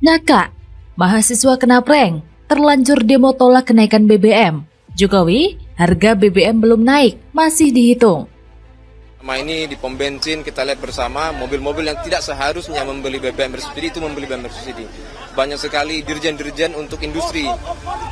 Ngakak, mahasiswa kena prank, terlanjur demo tolak kenaikan BBM. Jokowi, harga BBM belum naik, masih dihitung. Selama ini di pom bensin kita lihat bersama mobil-mobil yang tidak seharusnya membeli BBM bersubsidi itu membeli BBM bersubsidi. Banyak sekali dirjen-dirjen untuk industri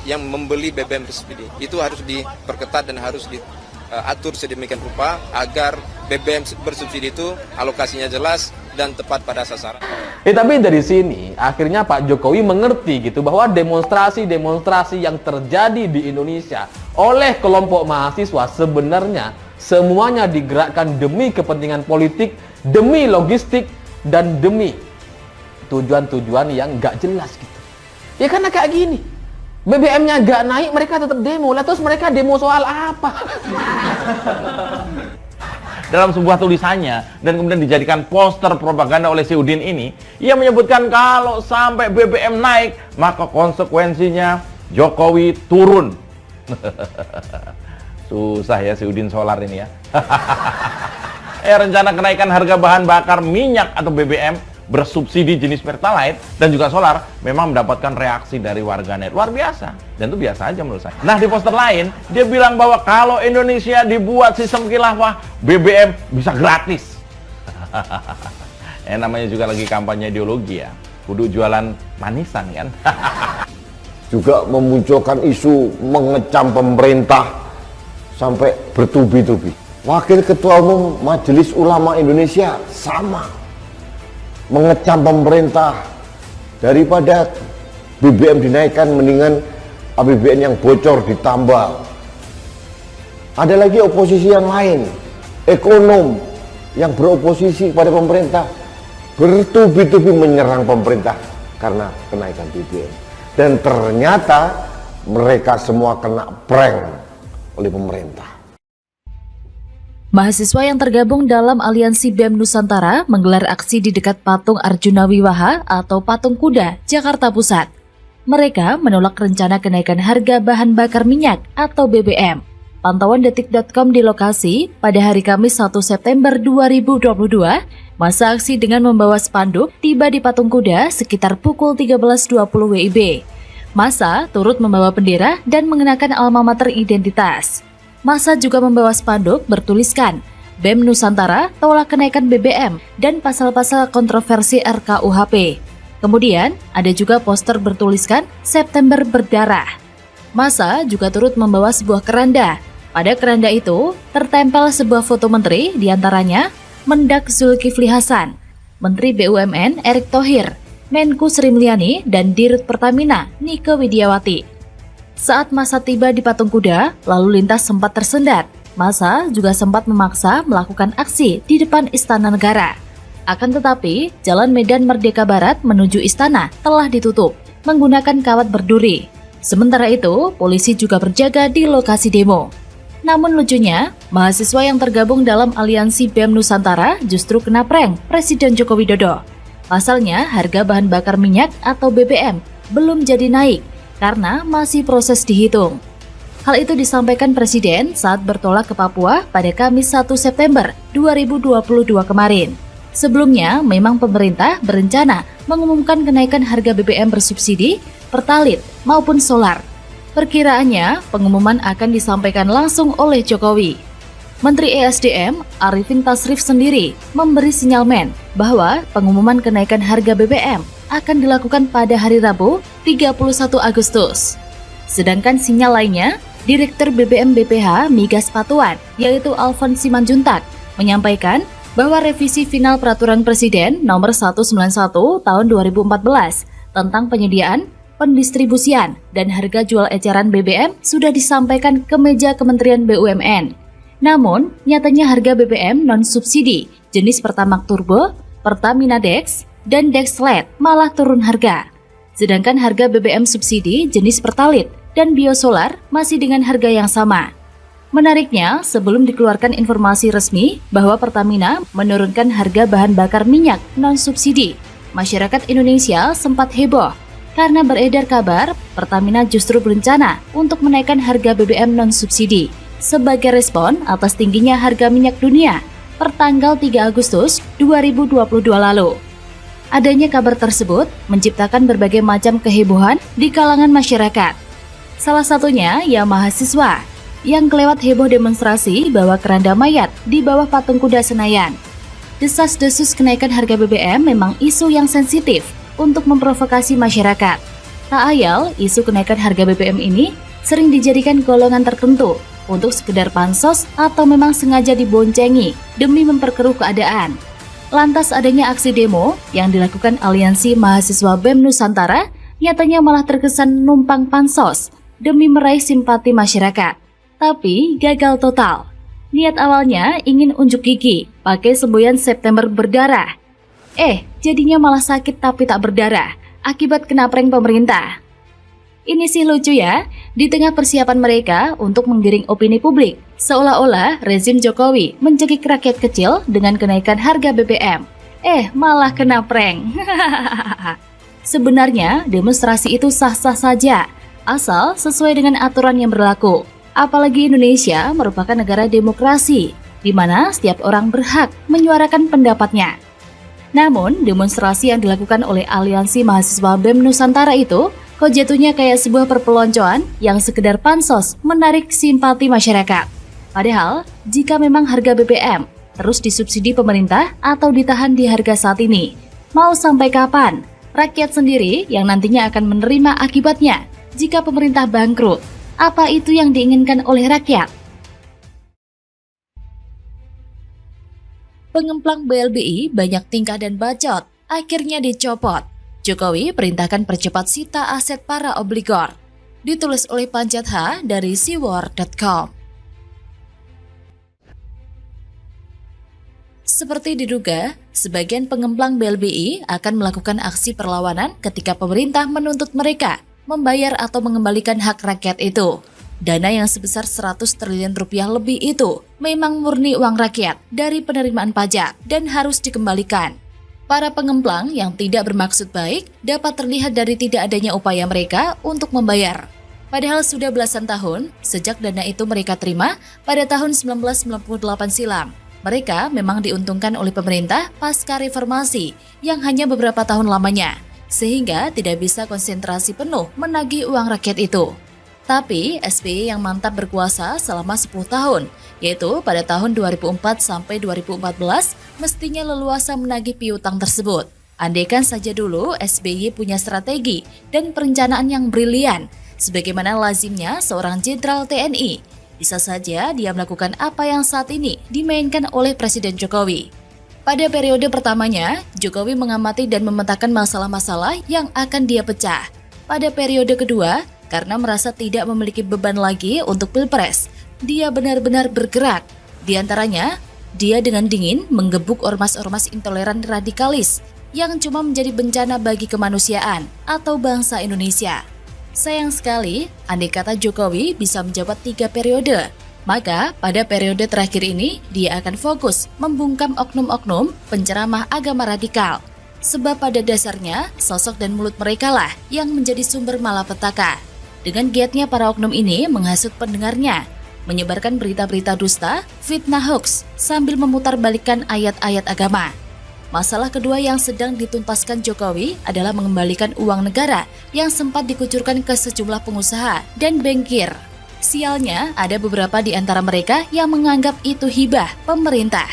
yang membeli BBM bersubsidi. Itu harus diperketat dan harus diatur sedemikian rupa agar BBM bersubsidi itu alokasinya jelas dan tepat pada sasaran. Tapi dari sini akhirnya Pak Jokowi mengerti gitu bahwa demonstrasi-demonstrasi yang terjadi di Indonesia oleh kelompok mahasiswa sebenarnya semuanya digerakkan demi kepentingan politik, demi logistik, dan demi tujuan-tujuan yang gak jelas gitu. Ya karena kayak gini, BBM-nya gak naik, mereka tetap demo. Lah terus mereka demo soal apa? Dalam sebuah tulisannya dan kemudian dijadikan poster propaganda oleh si Udin ini, ia menyebutkan kalau sampai BBM naik, maka konsekuensinya Jokowi turun. Susah ya si Udin Solar ini ya. Rencana kenaikan harga bahan bakar minyak atau BBM bersubsidi jenis Pertalite dan juga solar memang mendapatkan reaksi dari warganet luar biasa, dan itu biasa aja menurut saya. Nah, di poster lain dia bilang bahwa kalau Indonesia dibuat sistem khilafah, BBM bisa gratis. Namanya juga lagi kampanye ideologi ya, kudu jualan manisan kan. Juga memunculkan isu mengecam pemerintah sampai bertubi-tubi. Wakil Ketua Umum Majelis Ulama Indonesia sama mengecam pemerintah, daripada BBM dinaikkan mendingan APBN yang bocor ditambal. Ada lagi oposisi yang lain, ekonom yang beroposisi pada pemerintah bertubi-tubi menyerang pemerintah karena kenaikan BBM, dan ternyata mereka semua kena prank oleh pemerintah. Mahasiswa yang tergabung dalam Aliansi BEM Nusantara menggelar aksi di dekat patung Arjuna Wiwaha atau Patung Kuda, Jakarta Pusat. Mereka menolak rencana kenaikan harga bahan bakar minyak atau BBM. Pantauan detik.com di lokasi pada hari Kamis 1 September 2022, masa aksi dengan membawa spanduk tiba di Patung Kuda sekitar pukul 13.20 WIB. Masa turut membawa bendera dan mengenakan alma mater identitas. Masa juga membawa spanduk bertuliskan BEM Nusantara tolak kenaikan BBM dan pasal-pasal kontroversi RKUHP. Kemudian ada juga poster bertuliskan September Berdarah. Masa juga turut membawa sebuah keranda. Pada keranda itu tertempel sebuah foto menteri, diantaranya Mendak Zulkifli Hasan, Menteri BUMN Erick Thohir, Menku Sri Mulyani, dan Dirut Pertamina Nike Widiawati. Saat masa tiba di Patung Kuda, lalu lintas sempat tersendat. Masa juga sempat memaksa melakukan aksi di depan Istana Negara. Akan tetapi, Jalan Medan Merdeka Barat menuju istana telah ditutup menggunakan kawat berduri. Sementara itu, polisi juga berjaga di lokasi demo. Namun lucunya, mahasiswa yang tergabung dalam Aliansi BEM Nusantara justru kena prank Presiden Joko Widodo. Pasalnya, harga bahan bakar minyak atau BBM belum jadi naik karena masih proses dihitung. Hal itu disampaikan Presiden saat bertolak ke Papua pada Kamis 1 September 2022 kemarin. Sebelumnya, memang pemerintah berencana mengumumkan kenaikan harga BBM bersubsidi, Pertalite maupun solar. Perkiraannya, pengumuman akan disampaikan langsung oleh Jokowi. Menteri ESDM Arifin Tasrif sendiri memberi sinyalmen bahwa pengumuman kenaikan harga BBM akan dilakukan pada hari Rabu 31 Agustus. Sedangkan sinyal lainnya, Direktur BBM BPH Migas Patuan, yaitu Alfons Simanjuntak, menyampaikan bahwa revisi final Peraturan Presiden Nomor 191 Tahun 2014 tentang penyediaan, pendistribusian, dan harga jual eceran BBM sudah disampaikan ke meja Kementerian BUMN. Namun, nyatanya harga BBM non-subsidi jenis Pertamax Turbo, Pertamina Dex, dan Dexlet malah turun harga. Sedangkan harga BBM subsidi jenis Pertalite dan Biosolar masih dengan harga yang sama. Menariknya, sebelum dikeluarkan informasi resmi bahwa Pertamina menurunkan harga bahan bakar minyak non-subsidi, masyarakat Indonesia sempat heboh karena beredar kabar Pertamina justru berencana untuk menaikkan harga BBM non-subsidi sebagai respon atas tingginya harga minyak dunia per tanggal 3 Agustus 2022 lalu. Adanya kabar tersebut menciptakan berbagai macam kehebohan di kalangan masyarakat. Salah satunya ya mahasiswa yang kelewat heboh demonstrasi bawa keranda mayat di bawah patung kuda Senayan. Desas-desus kenaikan harga BBM memang isu yang sensitif untuk memprovokasi masyarakat. Tak ayal, isu kenaikan harga BBM ini sering dijadikan golongan tertentu untuk sekedar pansos atau memang sengaja diboncengi demi memperkeruh keadaan. Lantas adanya aksi demo yang dilakukan Aliansi Mahasiswa BEM Nusantara nyatanya malah terkesan numpang pansos demi meraih simpati masyarakat. Tapi gagal total. Niat awalnya ingin unjuk gigi pakai semboyan September berdarah. Jadinya malah sakit tapi tak berdarah akibat kena prank pemerintah. Ini sih lucu ya, di tengah persiapan mereka untuk menggiring opini publik, seolah-olah rezim Jokowi mencekik rakyat kecil dengan kenaikan harga BBM. Malah kena prank. Sebenarnya demonstrasi itu sah-sah saja, asal sesuai dengan aturan yang berlaku. Apalagi Indonesia merupakan negara demokrasi, di mana setiap orang berhak menyuarakan pendapatnya. Namun, demonstrasi yang dilakukan oleh Aliansi Mahasiswa BEM Nusantara itu kok jatuhnya kayak sebuah perpeloncoan yang sekedar pansos menarik simpati masyarakat. Padahal, jika memang harga BBM terus disubsidi pemerintah atau ditahan di harga saat ini, mau sampai kapan? Rakyat sendiri yang nantinya akan menerima akibatnya jika pemerintah bangkrut. Apa itu yang diinginkan oleh rakyat? Pengemplang BLBI banyak tingkah dan bacot, akhirnya dicopot. Jokowi perintahkan percepat sita aset para obligor. Ditulis oleh Pancet H dari siwar.com. Seperti diduga, sebagian pengemplang BLBI akan melakukan aksi perlawanan ketika pemerintah menuntut mereka membayar atau mengembalikan hak rakyat itu. Dana yang sebesar 100 triliun rupiah lebih itu memang murni uang rakyat dari penerimaan pajak dan harus dikembalikan. Para pengemplang yang tidak bermaksud baik dapat terlihat dari tidak adanya upaya mereka untuk membayar. Padahal sudah belasan tahun sejak dana itu mereka terima pada tahun 1998 silam. Mereka memang diuntungkan oleh pemerintah pasca reformasi yang hanya beberapa tahun lamanya, sehingga tidak bisa konsentrasi penuh menagih uang rakyat itu. Tapi SBY yang mantap berkuasa selama 10 tahun, yaitu pada tahun 2004 sampai 2014, mestinya leluasa menagih piutang tersebut. Andaikan saja dulu SBY punya strategi dan perencanaan yang brilian, sebagaimana lazimnya seorang jenderal TNI. Bisa saja dia melakukan apa yang saat ini dimainkan oleh Presiden Jokowi. Pada periode pertamanya, Jokowi mengamati dan memetakan masalah-masalah yang akan dia pecah. Pada periode kedua, karena merasa tidak memiliki beban lagi untuk pilpres, dia benar-benar bergerak. Di antaranya, dia dengan dingin menggebuk ormas-ormas intoleran radikalis yang cuma menjadi bencana bagi kemanusiaan atau bangsa Indonesia. Sayang sekali, andai kata Jokowi bisa menjabat 3 periode, maka pada periode terakhir ini dia akan fokus membungkam oknum-oknum penceramah agama radikal. Sebab pada dasarnya, sosok dan mulut mereka lah yang menjadi sumber malapetaka. Dengan giatnya para oknum ini menghasut pendengarnya, menyebarkan berita-berita dusta, fitnah hoax, sambil memutarbalikkan ayat-ayat agama. Masalah kedua yang sedang ditumpaskan Jokowi adalah mengembalikan uang negara yang sempat dikucurkan ke sejumlah pengusaha dan bankir. Sialnya, ada beberapa di antara mereka yang menganggap itu hibah pemerintah.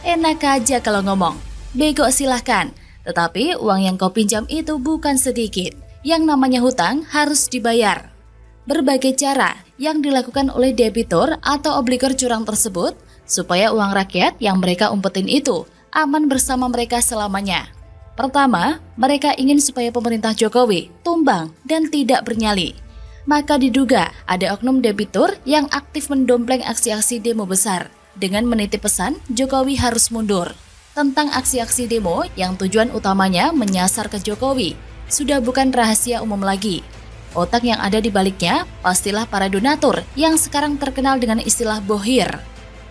Enak aja kalau ngomong, bego silahkan. Tetapi uang yang kau pinjam itu bukan sedikit. Yang namanya hutang harus dibayar. Berbagai cara yang dilakukan oleh debitur atau obligor curang tersebut supaya uang rakyat yang mereka umpetin itu aman bersama mereka selamanya. Pertama, mereka ingin supaya pemerintah Jokowi tumbang dan tidak bernyali. Maka diduga ada oknum debitur yang aktif mendompleng aksi-aksi demo besar dengan menitip pesan Jokowi harus mundur. Tentang aksi-aksi demo yang tujuan utamanya menyasar ke Jokowi sudah bukan rahasia umum lagi. Otak yang ada di baliknya pastilah para donatur yang sekarang terkenal dengan istilah bohir.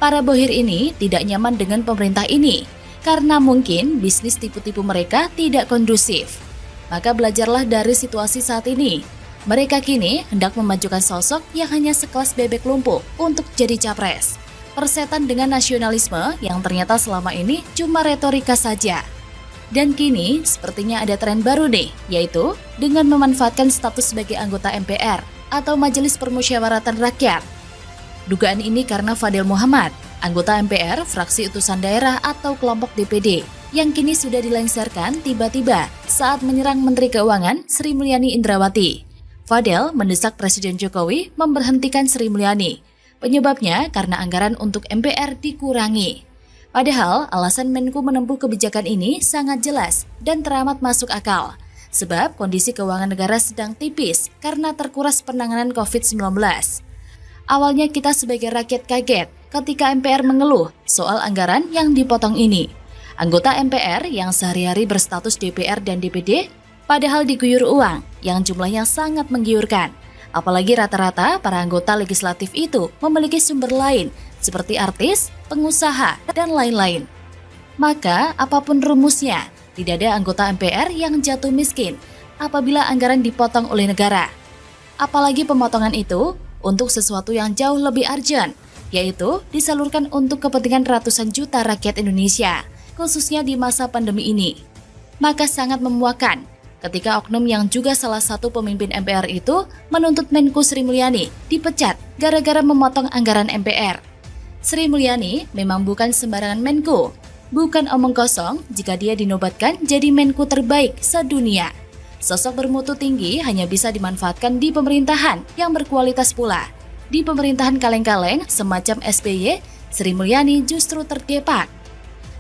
Para bohir ini tidak nyaman dengan pemerintah ini karena mungkin bisnis tipu-tipu mereka tidak kondusif. Maka belajarlah dari situasi saat ini. Mereka kini hendak memajukan sosok yang hanya sekelas bebek lumpuh untuk jadi capres. Persetan dengan nasionalisme yang ternyata selama ini cuma retorika saja. Dan kini sepertinya ada tren baru nih, yaitu dengan memanfaatkan status sebagai anggota MPR atau Majelis Permusyawaratan Rakyat. Dugaan ini karena Fadel Muhammad, anggota MPR fraksi utusan daerah atau kelompok DPD, yang kini sudah dilengsarkan tiba-tiba saat menyerang Menteri Keuangan Sri Mulyani Indrawati. Fadel mendesak Presiden Jokowi memberhentikan Sri Mulyani. Penyebabnya karena anggaran untuk MPR dikurangi. Padahal alasan Menku menempuh kebijakan ini sangat jelas dan teramat masuk akal. Sebab kondisi keuangan negara sedang tipis karena terkuras penanganan COVID-19. Awalnya kita sebagai rakyat kaget ketika MPR mengeluh soal anggaran yang dipotong ini. Anggota MPR yang sehari-hari berstatus DPR dan DPD padahal diguyur uang yang jumlahnya sangat menggiurkan. Apalagi rata-rata para anggota legislatif itu memiliki sumber lain seperti artis, pengusaha, dan lain-lain. Maka apapun rumusnya, tidak ada anggota MPR yang jatuh miskin apabila anggaran dipotong oleh negara. Apalagi pemotongan itu untuk sesuatu yang jauh lebih urgent, yaitu disalurkan untuk kepentingan ratusan juta rakyat Indonesia, khususnya di masa pandemi ini. Maka sangat memuakkan ketika oknum yang juga salah satu pemimpin MPR itu menuntut Menku Sri Mulyani dipecat gara-gara memotong anggaran MPR. Sri Mulyani memang bukan sembarangan Menku, bukan omong kosong jika dia dinobatkan jadi Menku terbaik sedunia. Sosok bermutu tinggi hanya bisa dimanfaatkan di pemerintahan yang berkualitas pula. Di pemerintahan kaleng-kaleng semacam SBY, Sri Mulyani justru terdepak.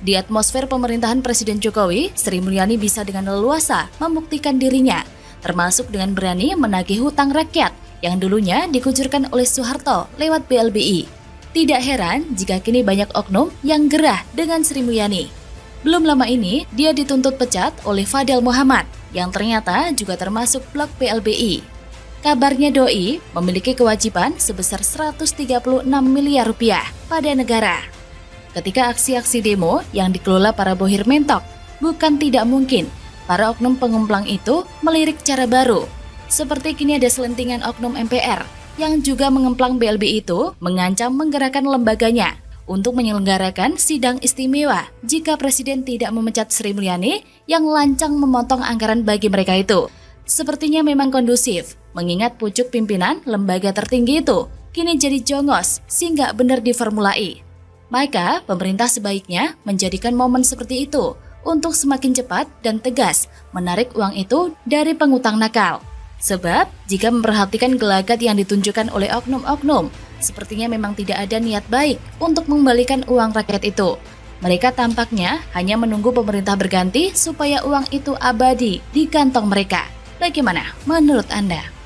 Di atmosfer pemerintahan Presiden Jokowi, Sri Mulyani bisa dengan leluasa membuktikan dirinya, termasuk dengan berani menagih hutang rakyat yang dulunya dikucurkan oleh Soeharto lewat BLBI. Tidak heran jika kini banyak oknum yang gerah dengan Sri Mulyani. Belum lama ini, dia dituntut pecat oleh Fadel Muhammad, yang ternyata juga termasuk blok BLBI. Kabarnya Doi memiliki kewajiban sebesar 136 miliar rupiah pada negara. Ketika aksi-aksi demo yang dikelola para bohir mentok, bukan tidak mungkin para oknum pengumplang itu melirik cara baru. Seperti kini ada selentingan oknum MPR yang juga mengemplang BLBI itu mengancam menggerakkan lembaganya untuk menyelenggarakan sidang istimewa jika Presiden tidak memecat Sri Mulyani yang lancang memotong anggaran bagi mereka itu. Sepertinya memang kondusif, mengingat pucuk pimpinan lembaga tertinggi itu kini jadi jongos sehingga benar diformulai. Maka pemerintah sebaiknya menjadikan momen seperti itu untuk semakin cepat dan tegas menarik uang itu dari pengutang nakal. Sebab jika memperhatikan gelagat yang ditunjukkan oleh oknum-oknum, sepertinya memang tidak ada niat baik untuk mengembalikan uang rakyat itu. Mereka tampaknya hanya menunggu pemerintah berganti supaya uang itu abadi di kantong mereka. Bagaimana menurut Anda?